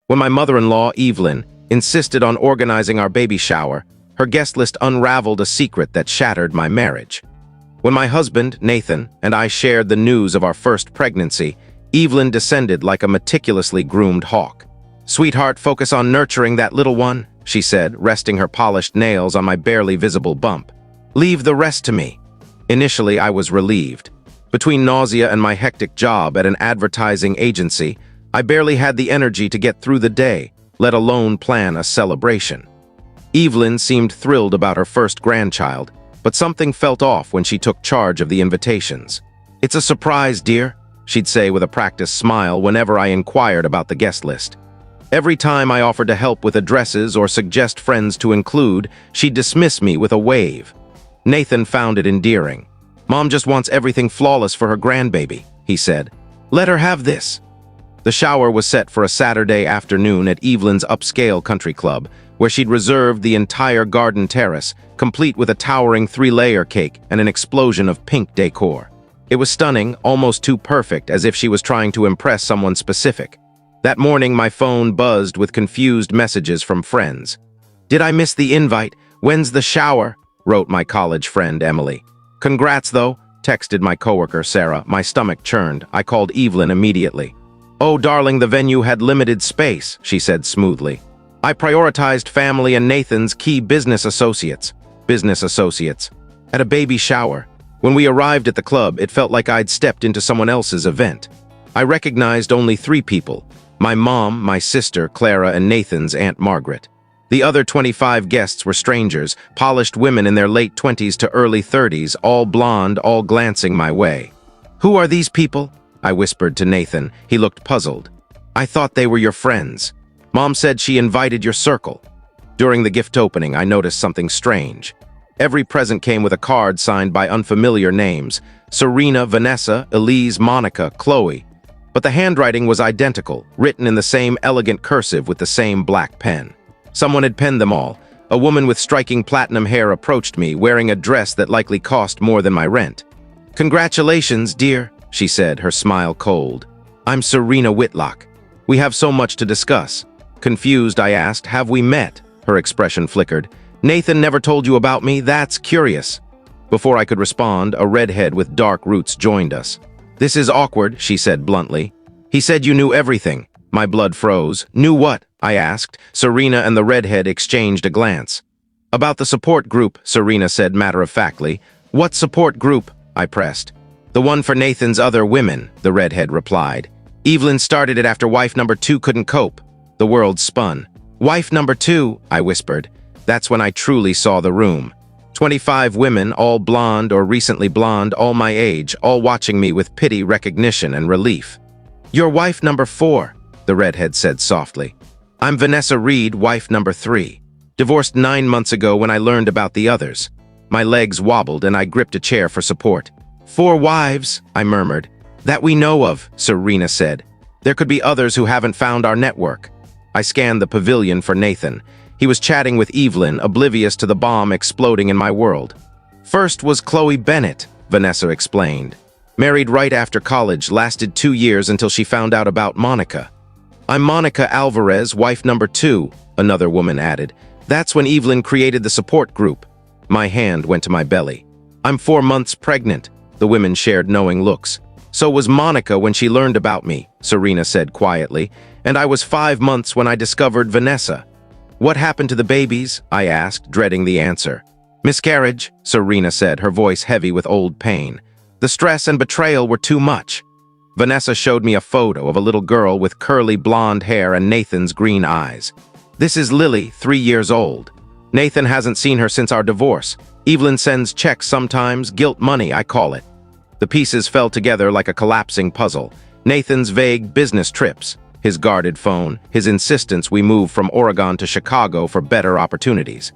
When my mother-in-law, Evelyn, insisted on organizing our baby shower, her guest list unraveled a secret that shattered my marriage. When my husband, Nathan, and I shared the news of our first pregnancy, Evelyn descended like a meticulously groomed hawk. "Sweetheart, focus on nurturing that little one," she said, resting her polished nails on my barely visible bump. "Leave the rest to me." Initially, I was relieved. Between nausea and my hectic job at an advertising agency, I barely had the energy to get through the day, let alone plan a celebration. Evelyn seemed thrilled about her first grandchild, but something felt off when she took charge of the invitations. "It's a surprise, dear," she'd say with a practiced smile whenever I inquired about the guest list. Every time I offered to help with addresses or suggest friends to include, she'd dismiss me with a wave. Nathan found it endearing. "Mom just wants everything flawless for her grandbaby," he said. "Let her have this." The shower was set for a Saturday afternoon at Evelyn's upscale country club, where she'd reserved the entire garden terrace, complete with a towering 3-layer cake and an explosion of pink decor. It was stunning, almost too perfect, as if she was trying to impress someone specific. That morning, my phone buzzed with confused messages from friends. "Did I miss the invite? When's the shower?" wrote my college friend Emily. "Congrats, though," texted my coworker Sarah. My stomach churned. I called Evelyn immediately. "Oh, darling, the venue had limited space," she said smoothly. "I prioritized family and Nathan's key business associates." Business associates. At a baby shower. When we arrived at the club, it felt like I'd stepped into someone else's event. I recognized only 3 people: my mom, my sister, Clara, and Nathan's Aunt Margaret. The other 25 guests were strangers, polished women in their late 20s to early 30s, all blonde, all glancing my way. "Who are these people?" I whispered to Nathan. He looked puzzled. "I thought they were your friends. Mom said she invited your circle." During the gift opening, I noticed something strange. Every present came with a card signed by unfamiliar names: Serena, Vanessa, Elise, Monica, Chloe. But the handwriting was identical, written in the same elegant cursive with the same black pen. Someone had penned them all. A woman with striking platinum hair approached me, wearing a dress that likely cost more than my rent. "Congratulations, dear," she said, her smile cold. "I'm Serena Whitlock. We have so much to discuss." Confused, I asked, "Have we met?" Her expression flickered. "Nathan never told you about me? That's curious." Before I could respond, a redhead with dark roots joined us. "This is awkward," she said bluntly. "He said you knew everything." My blood froze. "Knew what?" I asked. Serena and the redhead exchanged a glance. "About the support group," Serena said matter-of-factly. "What support group?" I pressed. "The one for Nathan's other women," the redhead replied. "Evelyn started it after wife number 2 couldn't cope." The world spun. "Wife number 2, I whispered. That's when I truly saw the room. 25 women, all blonde or recently blonde, all my age, all watching me with pity, recognition, and relief. "You're wife number 4, the redhead said softly. "I'm Vanessa Reed, wife number 3. Divorced 9 months ago when I learned about the others." My legs wobbled and I gripped a chair for support. "4 wives," I murmured. "That we know of," Serena said. "There could be others who haven't found our network." I scanned the pavilion for Nathan. He was chatting with Evelyn, oblivious to the bomb exploding in my world. "First was Chloe Bennett," Vanessa explained. "Married right after college, lasted 2 years until she found out about Monica." "I'm Monica Alvarez, wife number 2, another woman added. "That's when Evelyn created the support group." My hand went to my belly. "I'm 4 months pregnant," the women shared knowing looks. "So was Monica when she learned about me," Serena said quietly. "And I was 5 months when I discovered Vanessa." "What happened to the babies?" I asked, dreading the answer. "Miscarriage," Serena said, her voice heavy with old pain. "The stress and betrayal were too much." Vanessa showed me a photo of a little girl with curly blonde hair and Nathan's green eyes. "This is Lily, 3 years old. Nathan hasn't seen her since our divorce. Evelyn sends checks sometimes, guilt money, I call it." The pieces fell together like a collapsing puzzle. Nathan's vague business trips, his guarded phone, his insistence we move from Oregon to Chicago for better opportunities.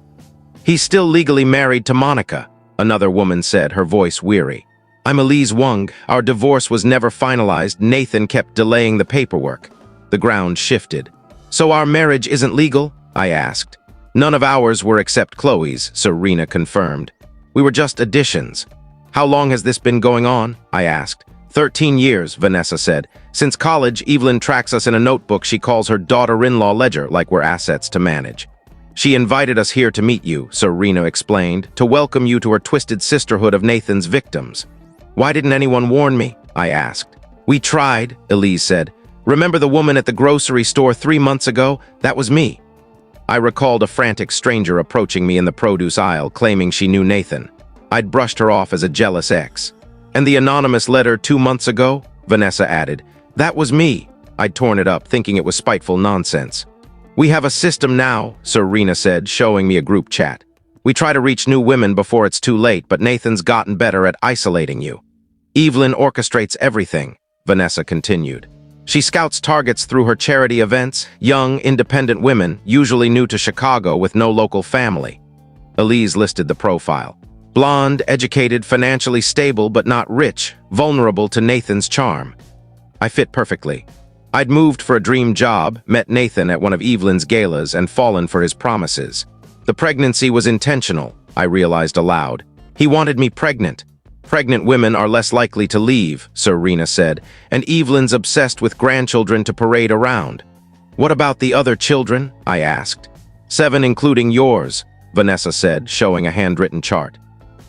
"He's still legally married to Monica," another woman said, her voice weary. "I'm Elise Wung. Our divorce was never finalized. Nathan kept delaying the paperwork." The ground shifted. "So our marriage isn't legal?" I asked. "None of ours were except Chloe's," Serena confirmed. "We were just additions." "How long has this been going on?" I asked. 13 years, Vanessa said. Since college, Evelyn tracks us in a notebook she calls her daughter-in-law ledger, like we're assets to manage. She invited us here to meet you, Serena explained, to welcome you to her twisted sisterhood of Nathan's victims. Why didn't anyone warn me? I asked. We tried, Elise said. Remember the woman at the grocery store 3 months ago? That was me. I recalled a frantic stranger approaching me in the produce aisle, claiming she knew Nathan. I'd brushed her off as a jealous ex. And the anonymous letter 2 months ago? Vanessa added. That was me. I'd torn it up, thinking it was spiteful nonsense. We have a system now, Serena said, showing me a group chat. We try to reach new women before it's too late, but Nathan's gotten better at isolating you. Evelyn orchestrates everything, Vanessa continued. She scouts targets through her charity events, young, independent women, usually new to Chicago with no local family. Elise listed the profile. Blonde, educated, financially stable but not rich, vulnerable to Nathan's charm. I fit perfectly. I'd moved for a dream job, met Nathan at one of Evelyn's galas, and fallen for his promises. The pregnancy was intentional, I realized aloud. He wanted me pregnant. Pregnant women are less likely to leave, Serena said, and Evelyn's obsessed with grandchildren to parade around. What about the other children? I asked. 7 including yours, Vanessa said, showing a handwritten chart.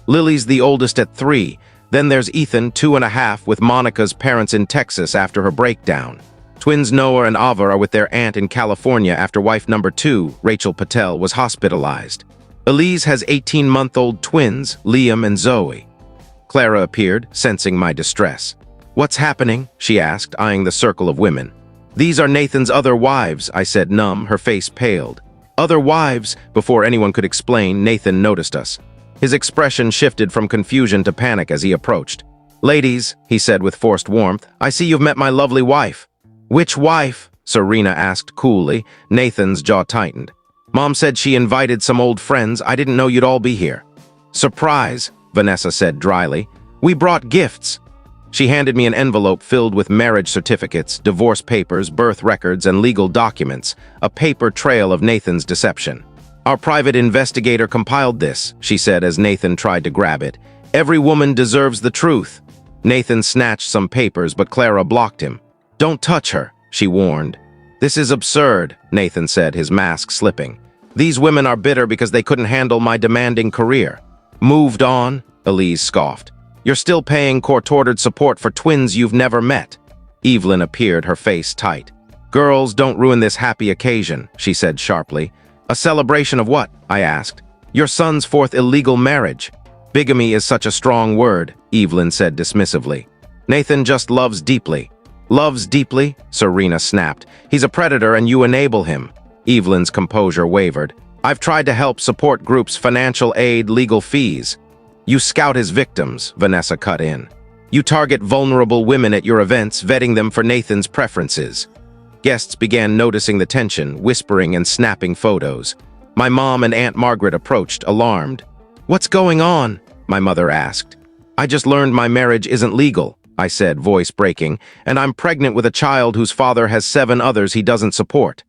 Lily's the oldest at 3. Then there's Ethan, 2.5, with Monica's parents in Texas after her breakdown. Twins Noah and Ava are with their aunt in California after wife number 2, Rachel Patel, was hospitalized. Elise has 18-month-old twins, Liam and Zoe. Clara appeared, sensing my distress. What's happening? She asked, eyeing the circle of women. These are Nathan's other wives, I said, numb, her face paled. Other wives? Before anyone could explain, Nathan noticed us. His expression shifted from confusion to panic as he approached. Ladies, he said with forced warmth, I see you've met my lovely wife. Which wife? Serena asked coolly. Nathan's jaw tightened. Mom said she invited some old friends. I didn't know you'd all be here. Surprise, Vanessa said dryly. We brought gifts. She handed me an envelope filled with marriage certificates, divorce papers, birth records, and legal documents, a paper trail of Nathan's deception. Our private investigator compiled this, she said as Nathan tried to grab it. Every woman deserves the truth. Nathan snatched some papers, but Clara blocked him. Don't touch her, she warned. This is absurd, Nathan said, his mask slipping. These women are bitter because they couldn't handle my demanding career. Moved on, Elise scoffed. You're still paying court-ordered support for twins you've never met. Evelyn appeared, her face tight. Girls, don't ruin this happy occasion, she said sharply. A celebration of what? I asked. Your son's 4th illegal marriage. Bigamy is such a strong word, Evelyn said dismissively. Nathan just loves deeply. Loves deeply? Serena snapped. He's a predator and you enable him. Evelyn's composure wavered. I've tried to help support groups, financial aid, legal fees. You scout his victims, Vanessa cut in. You target vulnerable women at your events, vetting them for Nathan's preferences. Guests began noticing the tension, whispering and snapping photos. My mom and Aunt Margaret approached, alarmed. What's going on? My mother asked. I just learned my marriage isn't legal, I said, voice breaking, and I'm pregnant with a child whose father has 7 others he doesn't support.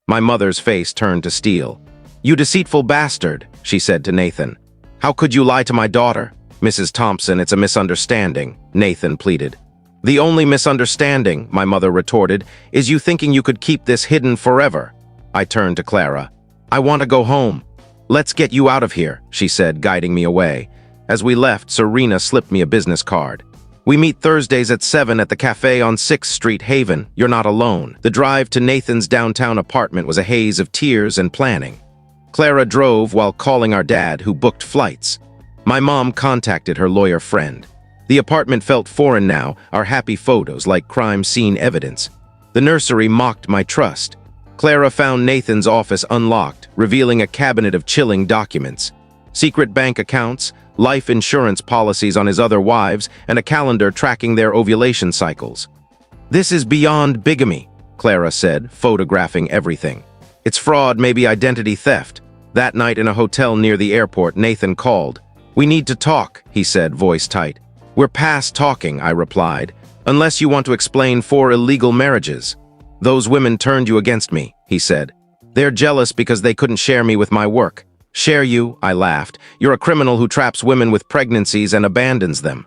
My mother's face turned to steel. You deceitful bastard, she said to Nathan. How could you lie to my daughter? Mrs. Thompson, it's a misunderstanding, Nathan pleaded. The only misunderstanding, my mother retorted, is you thinking you could keep this hidden forever. I turned to Clara. I want to go home. Let's get you out of here, she said, guiding me away. As we left, Serena slipped me a business card. We meet Thursdays at 7 at the cafe on 6th Street, Haven. You're not alone. The drive to Nathan's downtown apartment was a haze of tears and planning. Clara drove while calling our dad, who booked flights. My mom contacted her lawyer friend. The apartment felt foreign now, our happy photos like crime scene evidence. The nursery mocked my trust. Clara found Nathan's office unlocked, revealing a cabinet of chilling documents. Secret bank accounts, life insurance policies on his other wives, and a calendar tracking their ovulation cycles. This is beyond bigamy, Clara said, photographing everything. It's fraud, maybe identity theft. That night in a hotel near the airport, Nathan called. We need to talk, he said, voice tight. We're past talking, I replied, unless you want to explain 4 illegal marriages. Those women turned you against me, he said. They're jealous because they couldn't share me with my work. Share you? I laughed. You're a criminal who traps women with pregnancies and abandons them.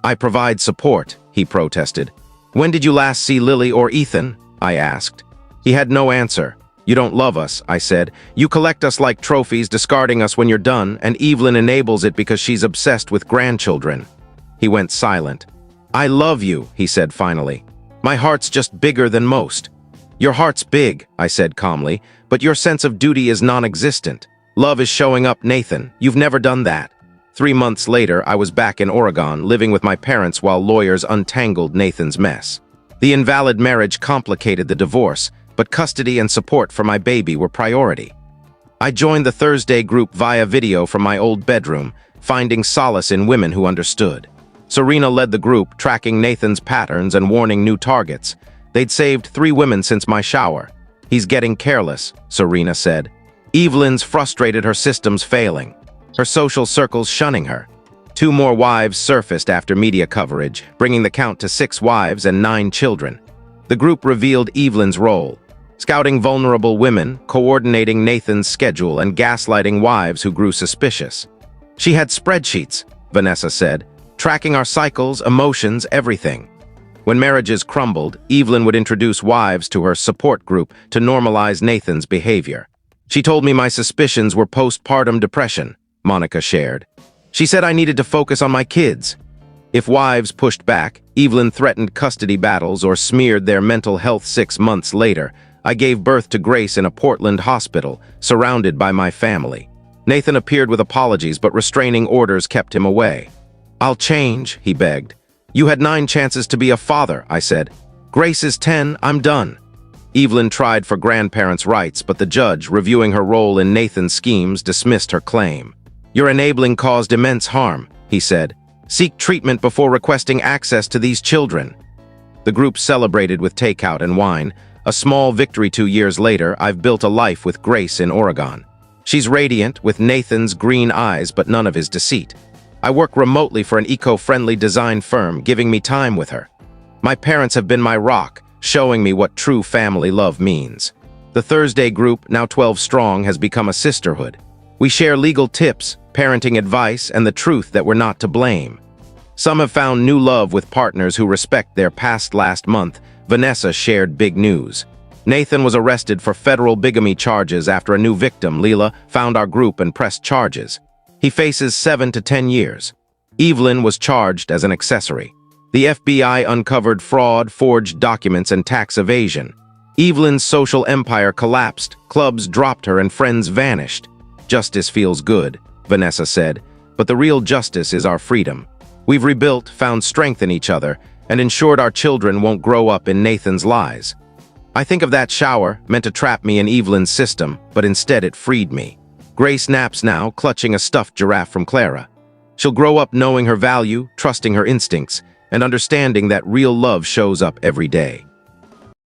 I provide support, he protested. When did you last see Lily or Ethan? I asked. He had no answer. You don't love us, I said. You collect us like trophies, discarding us when you're done, and Evelyn enables it because she's obsessed with grandchildren. He went silent. I love you, he said finally. My heart's just bigger than most. Your heart's big, I said calmly, but your sense of duty is non-existent. Love is showing up, Nathan. You've never done that. 3 months later, I was back in Oregon, living with my parents while lawyers untangled Nathan's mess. The invalid marriage complicated the divorce, but custody and support for my baby were priority. I joined the Thursday group via video from my old bedroom, finding solace in women who understood. Serena led the group, tracking Nathan's patterns and warning new targets. They'd saved 3 women since my shower. He's getting careless, Serena said. Evelyn's frustrated, her systems failing. Her social circles shunning her. 2 more wives surfaced after media coverage, bringing the count to 6 wives and 9 children. The group revealed Evelyn's role, scouting vulnerable women, coordinating Nathan's schedule, and gaslighting wives who grew suspicious. She had spreadsheets, Vanessa said, tracking our cycles, emotions, everything. When marriages crumbled, Evelyn would introduce wives to her support group to normalize Nathan's behavior. She told me my suspicions were postpartum depression, Monica shared. She said I needed to focus on my kids. If wives pushed back, Evelyn threatened custody battles or smeared their mental health. 6 months later, I gave birth to Grace in a Portland hospital, surrounded by my family. Nathan appeared with apologies, but restraining orders kept him away. I'll change, he begged. You had 9 chances to be a father, I said. Grace is 10, I'm done. Evelyn tried for grandparents' rights, but the judge, reviewing her role in Nathan's schemes, dismissed her claim. Your enabling caused immense harm, he said. Seek treatment before requesting access to these children. The group celebrated with takeout and wine. A small victory. 2 years later, I've built a life with Grace in Oregon. She's radiant, with Nathan's green eyes, but none of his deceit. I work remotely for an eco-friendly design firm, giving me time with her. My parents have been my rock, showing me what true family love means. The Thursday group, now 12 strong, has become a sisterhood. We share legal tips, parenting advice, and the truth that we're not to blame. Some have found new love with partners who respect their past. Last month, Vanessa shared big news. Nathan was arrested for federal bigamy charges after a new victim, Leela, found our group and pressed charges. He faces 7 to 10 years. Evelyn was charged as an accessory. The FBI uncovered fraud, forged documents, and tax evasion. Evelyn's social empire collapsed, clubs dropped her, and friends vanished. Justice feels good, Vanessa said, but the real justice is our freedom. We've rebuilt, found strength in each other, and ensured our children won't grow up in Nathan's lies. I think of that shower, meant to trap me in Evelyn's system, but instead it freed me. Grace naps now, clutching a stuffed giraffe from Clara. She'll grow up knowing her value, trusting her instincts, and understanding that real love shows up every day.